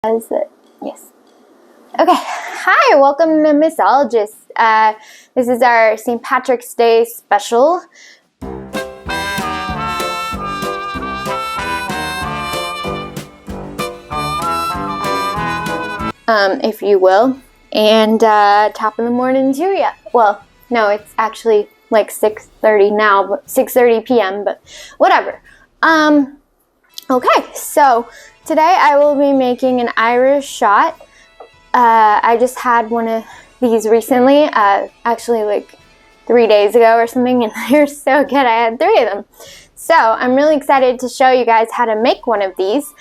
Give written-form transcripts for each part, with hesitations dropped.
Yes. Okay. Hi, welcome to Missologist. This is our St. Patrick's Day special. If you will. And top of the morning to you. Well, no, it's actually like 6:30 now, but 6:30 p.m., but whatever. Okay, so today I will be making an Irish shot. I just had one of these recently, actually like 3 days ago or something, and they're so good. I had 3 of them. So I'm really excited to show you guys how to make one of these.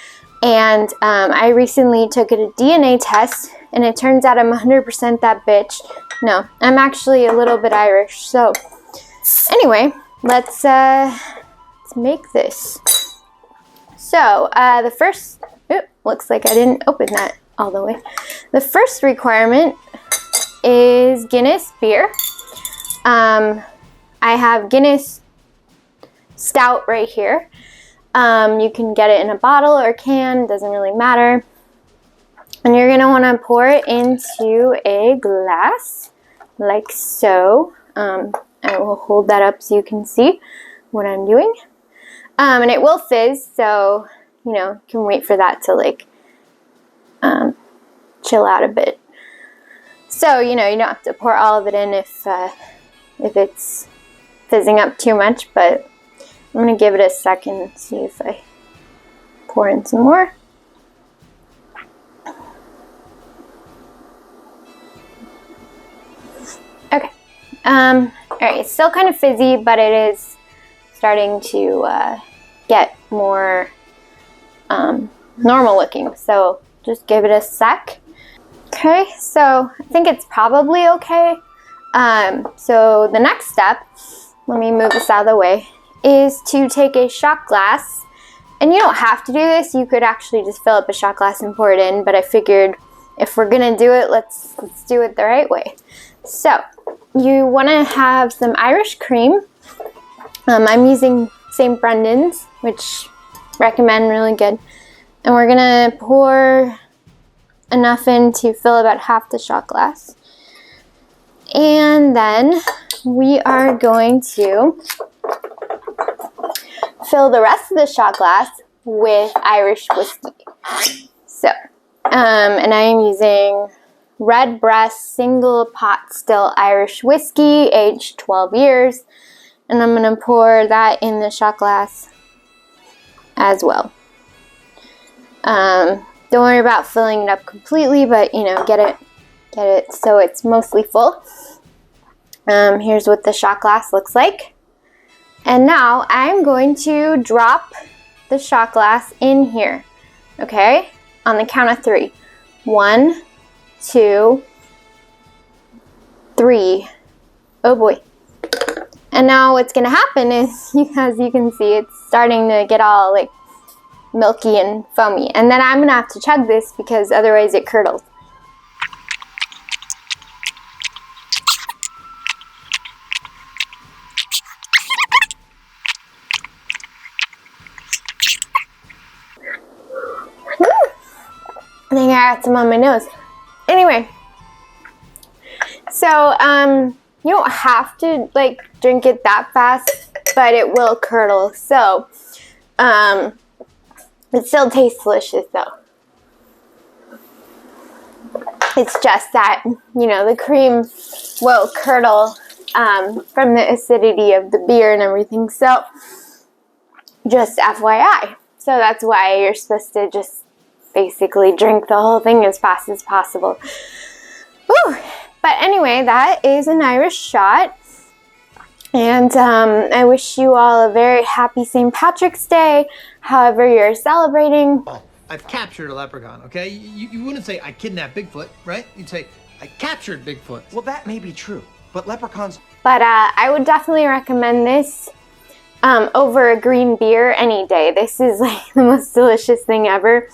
And I recently took a DNA test, and it turns out I'm 100% that bitch. No, I'm actually a little bit Irish. So anyway, let's make this. So the first, looks like I didn't open that all the way. The first requirement is Guinness beer. I have Guinness Stout right here. You can get it in a bottle or can, doesn't really matter. And you're gonna wanna pour it into a glass, like so. I will hold that up so you can see what I'm doing. And it will fizz, so, you know, you can wait for that to like, chill out a bit. So, you know, you don't have to pour all of it in if it's fizzing up too much, but I'm going to give it a second and see if I pour in some more. Okay. Alright, it's still kind of fizzy, but it is starting to get more normal looking. So just give it a sec. Okay, so I think it's probably okay. So the next step, let me move this out of the way, is to take a shot glass, and you don't have to do this. You could actually just fill up a shot glass and pour it in, but I figured if we're gonna do it, let's do it the right way. So you want to have some Irish cream. I'm using St. Brendan's, which recommend, really good. And we're gonna pour enough in to fill about half the shot glass. And then we are going to fill the rest of the shot glass with Irish whiskey. So, and I am using Red Breast single pot still Irish whiskey, aged 12 years. And I'm going to pour that in the shot glass as well. Don't worry about filling it up completely, but you know, get it so it's mostly full. Here's what the shot glass looks like. And now I'm going to drop the shot glass in here, okay? On the count of 3. 1, 2, 3. Oh boy. And now what's gonna happen is, as you can see, it's starting to get all like milky and foamy. And then I'm gonna have to chug this because otherwise it curdles. I think I got some on my nose. Anyway, so you don't have to like drink it that fast, but it will curdle. So it still tastes delicious though. It's just that, you know, the cream will curdle from the acidity of the beer and everything. So just FYI. So that's why you're supposed to just basically drink the whole thing as fast as possible. Whew. But anyway, that is an Irish shot. And I wish you all a very happy St. Patrick's Day, however you're celebrating. Oh, I've captured a leprechaun, okay? You wouldn't say I kidnapped Bigfoot, right? You'd say I captured Bigfoot. Well, that may be true, but leprechauns... But I would definitely recommend this over a green beer any day. This is like the most delicious thing ever.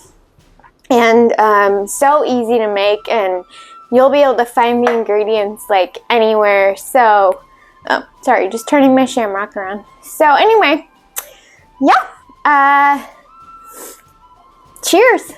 And so easy to make, and you'll be able to find the ingredients like anywhere. So, oh, sorry, just turning my shamrock around. So anyway, yeah, cheers.